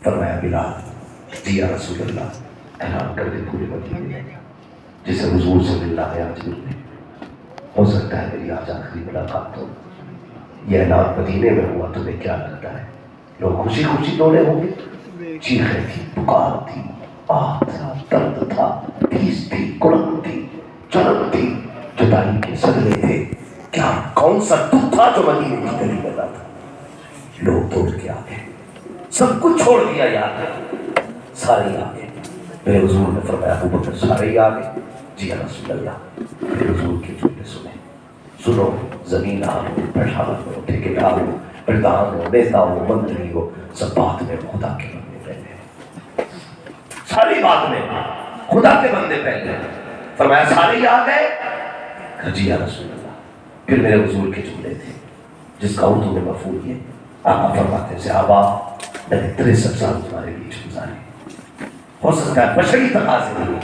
فرمایا بلال جی یا رسول اللہ اعلان کر دے پورے مدینے میں جسے حضور سے ملنا ہے آج میں ہو سکتا ہے میری آج آخری ملاقات ہو. یہ اعلان مدینے میں ہوا تمہیں کیا لگتا ہے؟ لوگ خوشی خوشی دوڑے ہوں گے؟ چیخیں تھی، پکار تھی، آہ تھا، درد تھا، تیز تھی، کڑک تھی، چلن تھی، جدائی کے صدمے تھے. کیا کون سا دکھ تھا جو مدینے کی گلی میں تھا؟ لوگ دوڑ کے آ گئے، سب کچھ چھوڑ دیا یار، سارے آ گئے. میرے حضور نے فرمایا ابو بکر سارے ہی آ گئے؟ جی یا رسول اللہ. میرے حضور کے جملے سنے، سنو زمین ہو، پٹھان ہو، ٹھیکیدار ہو، پردھان ہو، نیتا ہو، منتری ہو، سب بات میں خدا کے بندے پہلے ہیں. ساری بات میں خدا کے بندے پہلے ہیں. فرمایا سارے ہی آ گئے؟ جی یا رسول اللہ. پھر میرے حضور کے جملے تھے جس کا اردو میں مفہوم یہ آقا فرماتے ہیں صحابہ میں نے 63 سال تمہارے بیچ گزارے. ہو سکتا ہے بشری تقاضے نہیں،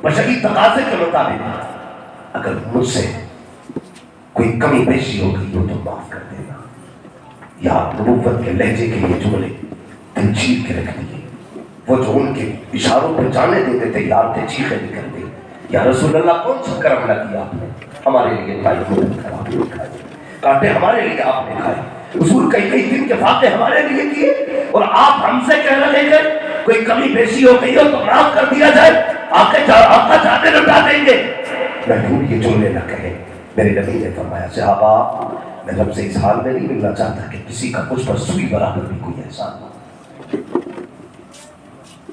بشری تقاضے کے مطابق اگر مجھ سے کوئی کمی بیشی ہو گئی ہو تو معاف کر دینا. یا نبوت کے لہجے کے یہ جملے دل چیر کے رکھ دیے. وہ جو ان کے اشاروں پہ جانے دیتے تھے یار تھے چیخیں نکل گئی. یا رسول اللہ کون سا کرم نہ کیا آپ نے ہمارے لیے کانٹے ہمارے لیے آپ نے کھائے. حضور کئی دن کے فاتح ہمارے لیے کیے اور آپ ہم سے کہہ رہے ہیں کوئی کمی بیشی ہو گئی ہو تو معاف کر دیا جائے. آقا جانے لٹا دیں گے. محبوب یہ جملے نہ کہیں. میرے نبی نے فرمایا صحابہ میں رب سے اس حال میں نہیں ملنا چاہتا کہ کسی کا مجھ پر سوئی برابر بھی کوئی احسان ہو،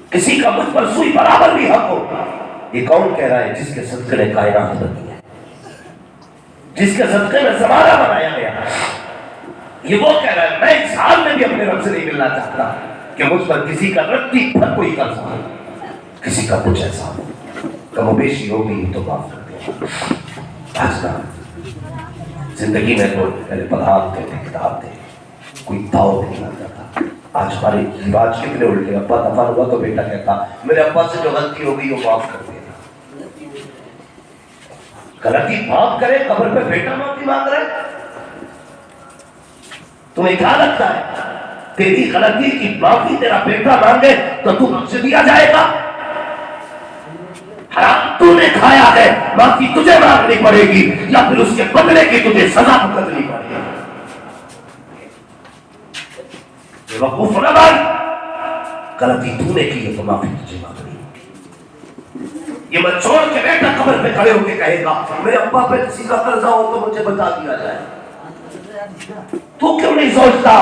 کسی کا مجھ پر سوئی برابر بھی حق ہو. یہ کون کہہ رہا ہے؟ جس کے صدقے نے کائنات بنی ہے، جس کے صدقے میں زمانہ بنایا گیا. یہ وہ کہہ رہا ہے میں اس حال میں بھی اپنے رب سے نہیں ملنا چاہتا کہ مجھ پر کسی کا رتی بھر کوئی قرض ہو، کسی کا کچھ ایسا ہو. کم و بیشی ہو گئی تو معاف کر دیا. آج کا زندگی میں لوگ پہلے پڑھاتے تھے، کتاب تھے، کوئی داؤ نہیں لگتا تھا. آج ہمارے رواج کتنے الٹے. ابا دفعہ ہوا تو بیٹا کہتا میرے ابا سے جو غلطی ہو گئی وہ معاف کر دینا. غلطی معاف کرے قبر پہ بیٹا معافی مانگ رہے. تمہیں کیا لگتا ہے تیری غلطی کی معافی تیرا بیٹا مانگے تو تو بخش دیا جائے گا؟ حرام تو نے کھایا ہے، معافی تجھے مانگنی پڑے گی یا پھر اس کے بدلے کی تجھے سزا بھگتنی پڑے گی. بے وقوف نہ بن، غلطی تو نے کی ہے تو معافی تجھے مانگنی ہوگی. یہ مت چھوڑ کے بیٹا قبر پہ کھڑے ہو کے کہے گا میرے ابا پہ کسی کا قرضہ ہو تو مجھے بتا دیا جائے. تو کیوں نہیں سوچتا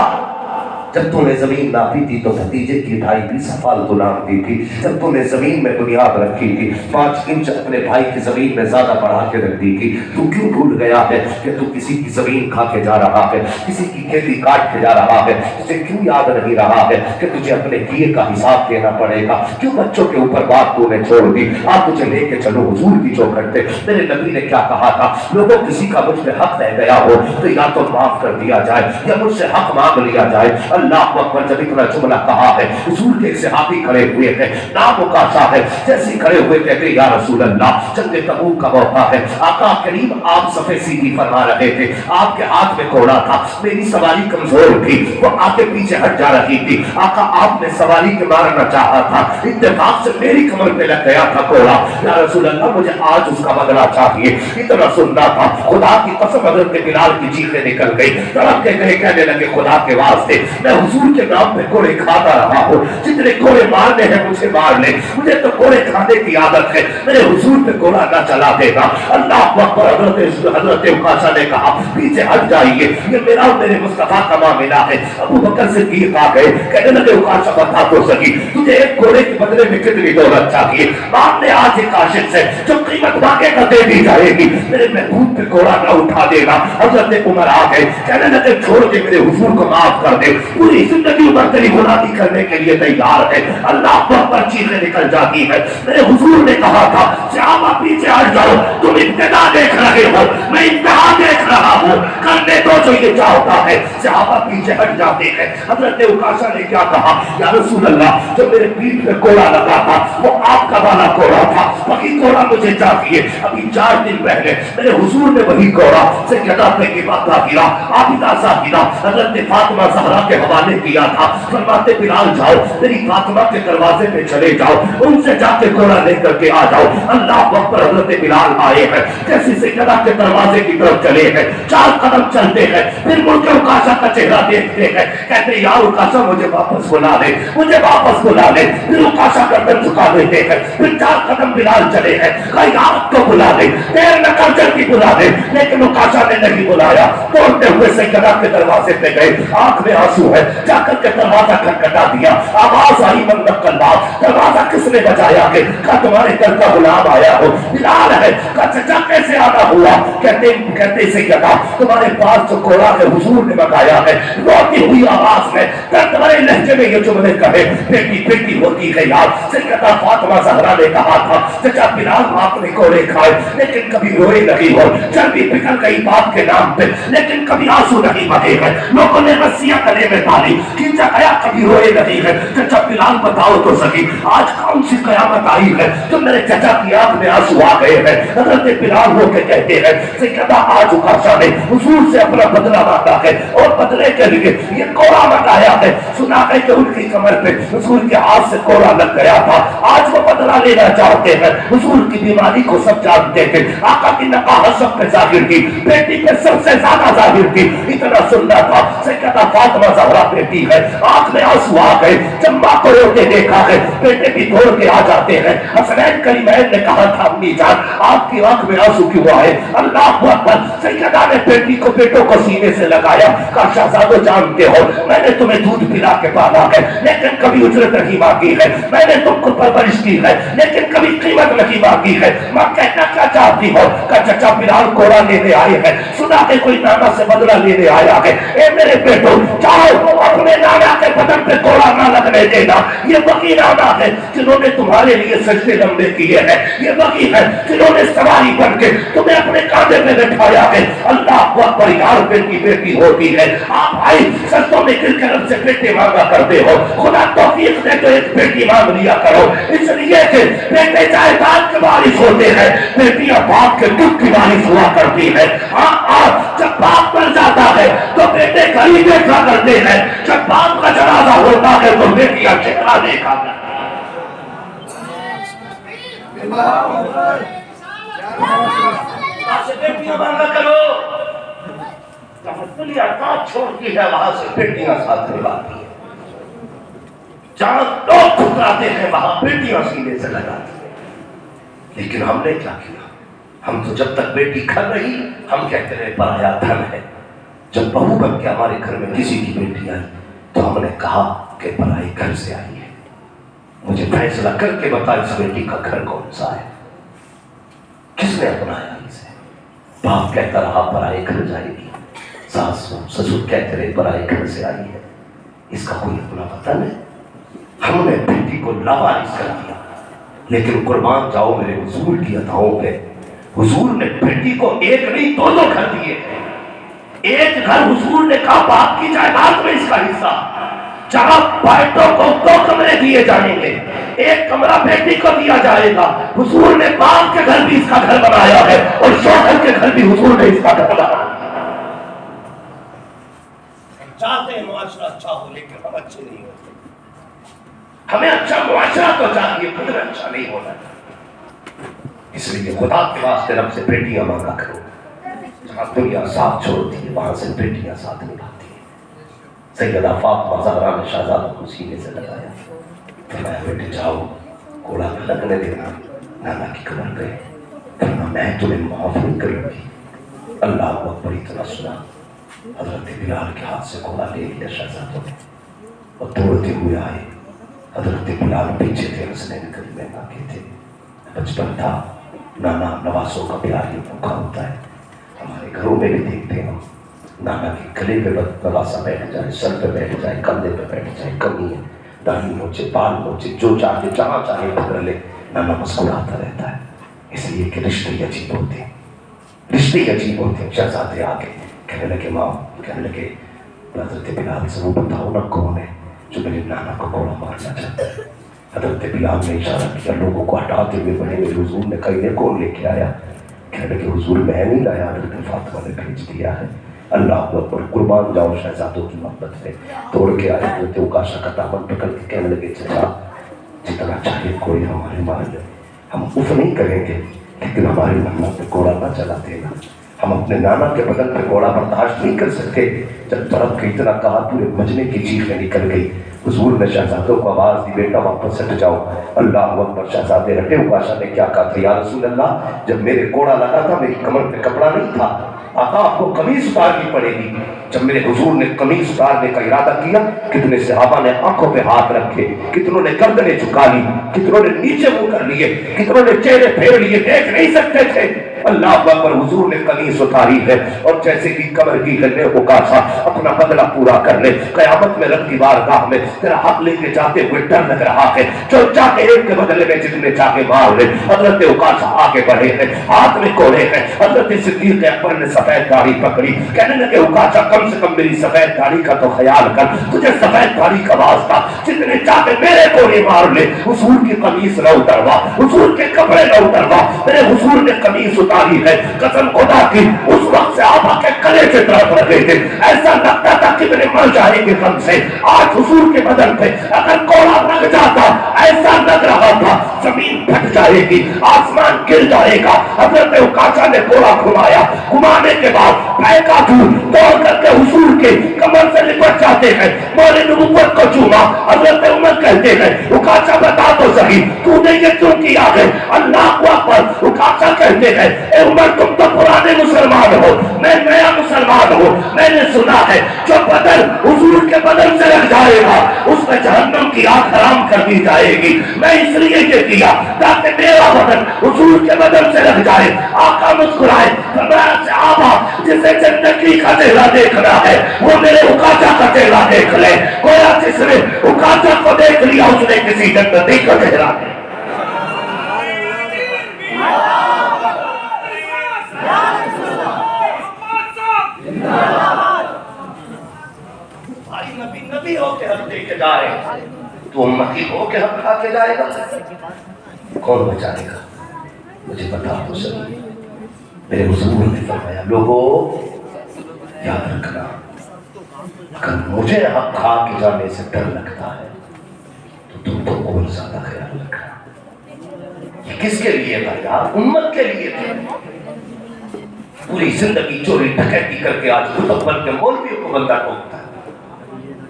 جب تو نے زمین ناپی تھی تو بھتیجے کی 2.5 سفال تو ناپتی تھی. جب تو نے زمین میں بنیاد رکھی تھی 5 انچ اپنے بھائی کی زمین میں زیادہ بڑھا کے رکھ دی تھی. تو کیوں بھول گیا ہے کہ تو کسی کی زمین کھا کے جا رہا ہے، کسی کی کھیتی کاٹ کے جا رہا ہے؟ تجھے کیوں یاد نہیں رہا ہے کہ تجھے اپنے کیے کا حساب دینا پڑے گا؟ کیوں بچوں کے اوپر بات تو نے چھوڑ دی؟ آپ مجھے لے کے چلو حضور کی جو کرتے. میرے نبی نے کیا کہا تھا؟ لوگوں کسی کا مجھ پہ حق رہ گیا ہو تو یا تو معاف کر دیا جائے یا مجھ سے حق مانگ لیا جائے. اللہ اکبر. جب اتنا جملہ کہا ہے حضور کے صحابی کھڑے ہوئے ہیں، نام مکاشا ہے، جیسے کھڑے ہوئے کہتے یا رسول اللہ جنگ تبوک کا موقع ہے. آقا کریم آپ صفے سیدھی فرما رہے تھے، آپ کے ہاتھ میں گھوڑا تھا، میری سواری کمزور تھی، وہ آگے پیچھے ہٹ جا رہی تھی. آقا آپ نے سواری کے مارنا چاہا تھا، اتفاق سے میری کمر پہ لگ گیا تھا گھوڑا. یا رسول اللہ مجھے آج اس کا بدلہ چاہیے. اتنا سننا تھا خدا کی قسم حضرت بلال کی چیخیں نکل گئی، تڑپ کے گئے کہنے لگے خدا کے واسطے میں حضور کے نام پہ گھوڑے کھاتا رہا ہوں، جتنے گھوڑے مارنے ہیں مجھے مار لے، مجھے تو گھوڑے کھانے کی عادت ہے، میرے حضور پہ گھوڑا نہ چلا دے گا. اللہ اکبر. حضرت عکاشہ نے کہا پیچھے ہٹ جائیے، یہ میرا اور میرے مصطفیٰ کا معاملہ ہے. ابو بکر صدیق آ گئے، کہنے لگے عکاشہ بتا تو سکی تجھے ایک گھوڑے کے بدلے میں کتنی دولت چاہیے؟ مانگ لے آج ایک عاشق سے جو قیمت مانگے گا دے دی جائے گی. میرے محبوب پہ گھوڑا نہ اٹھا دے گا. حضرت عمر آ گئے، کہنے لگے چھوڑ کے میرے حضور کو معاف کر دے، پوری زندگی عمر تیری غلامی کرنے کے لیے تیار ہے. اللہ پر چیخیں نکل جاتی ہے. میرے حضور نے کہا تھا صحابہ پیچھے ہٹ جاؤ، تم ابتدا دیکھ رہے ہو، میں انتہا دیکھ رہا ہوں، کرنے دو جو یہ چاہتا ہے. صحابہ پیچھے ہٹ جاتے ہیں. حضرت عکاشہ نے کیا کہا؟ یا رسول اللہ جو میرے پیٹھ پہ کوڑا لگا تھا وہ آپ کا والا کوڑا تھا، وہی کوڑا مجھے چاہیے. ابھی 4 دن پہلے میرے حضور نے وہی کوڑا سیدہ طیبہ طاہرہ عابدہ زاہدہ حضرت فاطمہ زہرا کے حوالے کیا تھا. فرماتے بلال جاؤ میری فاطمہ کے دروازے پہ چلے جاؤ, ان سے جا کے گھوڑا لے کر کے آ جاؤ. اللہ اکبر. حضرت بلال آئے ہیں, جیسے سیدنا کے دروازے کی طرف چلے ہیں, 4 قدم چلتے ہیں, پھر مڑ کے عکاشہ کا چہرہ دیکھتے ہیں, کہتے یا عکاشہ مجھے واپس بلا لے, مجھے واپس بلا لے. پھر عکاشہ گردن جھکا دیتے ہیں, پھر 4 قدم بلال چلے ہیں, کہیں آپ کو بلا دے, دیر نہ کر جلدی بلا دے. لیکن عکاشہ نے نہیں بلایا, توڑتے ہوئے سیدنا کے دروازے پہ گئے, آنکھ میں آنسو ہے, جا کر کے دروازہ کھٹکھٹا دیا. آواز آئی من اللہ, دروازہ کس نے بجایا کہ تمہارے گھر کا غلام آیا ہو. بلال ہے. چچا کیسے آنا ہوا؟ کہتے سیدنا تمہارے پاس جو گھوڑا ہے حضور نے منگایا ہے. روتی ہوئی آواز میں تمہارے لہجے میں یہ جملے کہے, بیٹی بیٹی ہوتی ہے یار. سیدنا فاطمہ زہرا نے کہا تھا چچا بلال آپ نے گھوڑے کھائے لیکن کبھی روئے نہیں ہو, چربی پگھل گئی باپ کے نام پہ لیکن کبھی آنسو نہیں بہے ہیں. لوگوں نے رسیاں گلے میں ڈالی, کھینچا گیا کبھی روئے نہیں ہے. چچا بلال بتاؤ تو صحیح آج کون سی قیامت آئی ہے تو میرے چچا کی آنکھ میں آنسو آ گئے ہیں. حضرت بلال ہو کے کہتے ہیں سیدنا آج عکاشہ نے حضور سے اپنا بدلہ مانگا ہے اور بدلے کے لیے یہ کوڑا منگایا ہے. سنا ہے کہ ان کی کمر پہ حضور کے ہاتھ سے کوڑا لگ گیا تھا, آج وہ بدلہ لینا چاہتے ہیں. حضور کی بیماری کو سب جانتے تھے, آقا کی نقاہت سب پہ ظاہر کی, بیٹی پہ سب سے زیادہ ظاہر کی. اتنا سننا تھا سیدنا فاطمہ زہرا بیٹی ہے, آنکھ میں آنسو آ گئے. جب ماں کو روتے دیکھا ہے بیٹے بھی دوڑ کے آ جاتے ہیں. حسنین کریمین نے کہا تھا امی جان آپ کی آنکھ میں آنسو کیوں آئے؟ اللہ اکبر. سیدنا نے بیٹی کو بیٹوں کو سینے سے لگایا, کہا شہزادو جانتے ہو میں نے تمہیں دودھ پلا کے پالا ہے لیکن کبھی اجرت نہیں مانگی ہے, میں نے تم کو پرورش کی ہے لیکن کبھی قیمت نہیں مانگی ہے. ماں کہنا کیا چاہتی ہو؟ کہ چچا بلال کوڑا لینے آئے ہیں, سنا کہ کوئی نانا سے بدلہ لینے آیا ہے. اے میرے بیٹو جاؤ اپنے نانا کے بدن پہ کوڑا نہ لگنے دینا. یہ وہی نانا ہے جنہوں نے تمہارے لیے سجدے لمبے کیے ہیں, یہ وہی ہے جنہوں نے سواری بن کے تمہیں اپنے کاندھے میں بٹھایا ہے. اللہ اکبر. یار بیٹی بیٹی ہوتی ہے. آپ بھائی سجدوں میں گر کے رب سے بیٹے مانگا کرتے ہو, خدا توفیق دے تو ایک بیٹی مانگ لیا کرو, اس لیے کہ بیٹے جائیداد کے وارث ہوتے ہیں, بیٹیاں باپ کے دکھ کی وارث ہوا کرتی ہے. جب باپ مر جاتا ہے تو بیٹے گھر دیکھا کرتے ہیں, جب باپ کا جنازہ ہوتا ہے تو بیٹیاں چہرہ دیکھا کرتی ہیں. بیٹیاں مانگا کرو, دنیا کہاں چھوڑتی ہے وہاں سے بیٹیاں ساتھ نبھاتی ہیں. جہاں لوگ ٹھکراتے ہیں وہاں بیٹیاں سینے سے لگاتی ہیں. لیکن ہم نے کیا کیا؟ ہم تو جب تک بیٹی گھر رہی ہم کہتے رہے پرایا دھن ہے. جب بہو بن کے ہمارے گھر میں کسی کی بیٹی آئی تو ہم نے کہا کہ پرائی گھر سے آئی ہے, مجھے فیصلہ کر کے بتا اس بیٹی کا گھر کون سا ہے, کس نے اپنایا اسے. باپ کہتا رہا پرائے گھر جائے گی, ساس سسر کہتے رہے پرائے گھر سے آئی ہے, اس کا کوئی اپنا پتہ نہیں. ہم نے بیٹی کو لاوارث کر دیا. لیکن قربان جاؤ میرے حضور کی عطاؤں پہ, حضور نے بیٹی کو ایک نہیں 2 گھر دیے ہیں. ایک گھر حضور نے کہا باپ کی جائیداد میں اس کا حصہ, جہاں بیٹوں کو 2 کمرے دیے جائیں گے, ایک کمرہ بیٹی کو دیا جائے گا. حضور نے باپ کے گھر بھی اس کا گھر بنایا ہے اور شوہر کے گھر بھی حضور نے اس کا گھر بنایا. چاہتے ہیں معاشرہ اچھا ہو لیکن ہم اچھے نہیں ہوتے. ہمیں اچھا معاشرہ تو چاہیے, خود اچھا نہیں ہونا. اس لیے خدا کے واسطے رب سے بیٹیاں مانگا کرو. جہاں دنیا ساتھ چھوڑتی ہے وہاں سے بیٹیاں ساتھ نبھاتی ہیں. سیدہ فاطمہ زہرا نے شہزادہ کو سینے سے لگایا, فرمایا بیٹے جاؤ کوڑا نہ لگنے دینا. نانا کی قبر گئے, فرمایا میں تمہیں معاف نہیں کروں گی. اللہ اکبر. اتنا سنا حضرت بلال کے ہاتھ سے کوڑا لے لیا شہزادوں نے اور دوڑتے ہوئے آئے. حضرت بلال پیچھے تھے, حسنین کریمین آگے تھے. بچپن تھا, نانا نواسوں کا پیار یہ بھوکا ہوتا ہے. ہمارے گھروں میں بھی دیکھتے ہیں, نانا کے گلے پہ نواسا بیٹھ جائے, سر پہ بیٹھ جائے, کندھے پہ بیٹھ جائے, کمی ہے, داڑھی نوچے, بال نوچے, جو چاہے جہاں چاہے پکڑ لے, نانا مسکراتا رہتا ہے. اس لیے کہ رشتے عجیب ہوتے ہیں, رشتے عجیب ہوتے ہیں. شہزادے آگے کہنے لگے ماں, کہنے لگے حضرت بلال سے وہ بتاؤ نا کون ہے جو میرے نانا کو کوڑا مارنا چاہتا ہے. حضرت بلال نے اشارہ کیا, لوگوں کو ہٹاتے ہوئے بڑے میرے حضور نے کہا یہ کون لے کے آیا؟ کہنے لگے حضور میں نہیں لایا, حضرت فاطمہ نے بھیج دیا ہے. اللہ اکبر، قربان جاؤ شہزادوں کی محبت سے توڑ کے آئے حضرت عکاشہ کا دامن پکڑ کے کہنے لگے چچا جتنا چاہے کوئی ہمارے مار لے، ہم اف نہیں کریں گے، لیکن ہمارے نانا پہ گھوڑا نہ چلا دینا، ہم اپنے نانا کے بدن پہ گھوڑا برداشت نہیں کر سکتے۔ جب طرف کے اتنا کہا پورے مجمع کی چیخیں نکل گئی۔ حضور نے شہزادوں کو آواز دی بیٹا واپس ہٹ جاؤ۔ اللہ اکبر، شہزادے ہٹے۔ عکاشہ نے کیا کہا تھا یا رسول اللہ، جب میرے گھوڑا لگا تھا میری کمر پہ کپڑا نہیں تھا، آقا آپ کو قمیص اتارنی پڑے گی۔ جب میرے حضور نے قمیص اتارنے کا ارادہ کیا، کتنے صحابہ نے آنکھوں پہ ہاتھ رکھے، کتنوں نے گردنیں جھکا لی، کتنوں نے نیچے منہ کر لیے، کتنوں نے چہرے پھیر لیے، دیکھ نہیں سکتے تھے۔ اللہ اکبر، حضور نے قمیص اتاری ہے اور جیسے کہ قمر کی گلے عکاشہ اپنا بدلہ پورا کر لے، قیامت میں رب کی بارگاہ میں تیرا حق لے کے جاتے ہوئے ڈر لگ رہا ہے، جو چاہے ایک کے بدلے میں جتنے چاہے مار لے۔ حضرت عکاشہ آگے بڑھے ہیں، ہاتھ میں کوڑے ہیں۔ حضرت صدیق اکبر نے سفید داڑھی پکڑی، کہنے لگے عکاشہ کم سے کم میری سفید داڑھی کا تو خیال کر، تجھے سفید داڑھی کا واسطہ، جتنے چاہے میرے کوڑے مار لے، حضور کی قمیص نہ اتروا، حضور کے کپڑے نہ اتروا۔ میرے حضور نے قمیص اتاری ہے، قسم خدا کی اس وقت سے آبا کے گلے سے طرف رکھے تھے، ایسا لگتا تھا کہ میرے مر جائیں گے غم سے۔ آج حضور کے بدن پہ اگر کوڑا لگ جاتا، ایسا لگ رہا تھا زمین پھٹ جائے گی، آسمان گر جائے گا۔ حضرت عکاشہ نے کوڑا گھمایا، گھمانے کے بعد پھینکا دور، دوڑ کر کے حضور کے کمر سے لپٹ جاتے ہیں، مول نبوت کو چوما۔ حضرت عمر کہتے ہیں عکاشہ بتا تو صحیح تو نے یہ کیوں کیا ہے؟ اللہ اکبر، عکاشہ کہتے ہیں اے عمر تم تو پرانے مسلمان ہو، میں نیا مسلمان ہوں، میں نے سنا ہے جو بدن حضور کے بدن سے لگ جائے گا اس میں جہنم کی آگ حرام کر دی جائے گی۔ میں اس لیے یہ کیا تاکہ میرا بدن حضور کے بدن سے لگ جائے۔ آقا مسکرائے، فرمایا صحابہ جسے زندگی کا چہرہ دیکھنا ہے وہ میرے عکاشہ کا چہرہ دیکھ لے۔ گویا جس نے عکاشہ کو دیکھ لیا اس نے کسی جنتی کا چہرہ دیکھ۔ بھائی نبی نبی ہو کے ہم دے کے جائے تو امتی ہو کے ہم کھا کے جائے گا، کون بچائے گا؟ مجھے بتا تو صحیح۔ میرے حضور نے فرمایا لوگوں یاد رکھنا، اگر مجھے حق کھا کے جانے سے ڈر لگتا ہے تو تم تو اور زیادہ خیال رکھنا۔ یہ کس کے لیے تھا یار؟ امت کے لیے تھا۔ پوری زندگی چوری ڈکیتی کر کے آج متقبل کے مولویوں کو بندہ ٹوکتا ہے۔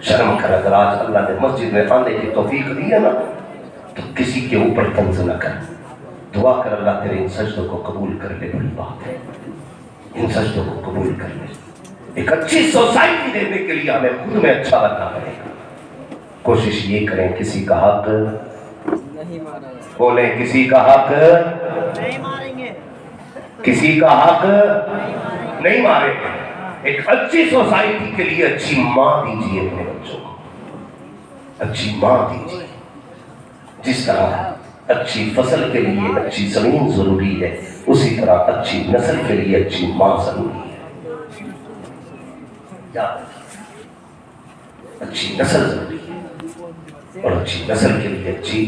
شرم کر، اگر آج اللہ نے مسجد میں آنے کی توفیق دی ہے نا تو کسی کے اوپر طنز نہ کر، دعا کر اللہ تیرے ان سجدوں کو قبول کر لے، بڑی بات ہے، ان سجدوں کو قبول کر لے۔ ایک اچھی سوسائٹی دینے کے لیے ہمیں خود میں اچھا بننا پڑے گا۔ کوشش یہ کریں کسی کا حق بولیں، کسی کا حق نہیں ماریں گے، کسی کا حق نہیں ماریں گے۔ ایک اچھی سوسائٹی کے لیے اچھی ماں دیجیے اپنے بچوں کو، اچھی ماں دیجیے۔ جس طرح اچھی فصل کے لیے اچھی زمین ضروری ہے، اسی طرح اچھی نسل کے لیے اچھی ماں ضروری ہے۔ یاد رکھیے، اچھی نسل ضروری ہے اور اچھی نسل کے لیے اچھی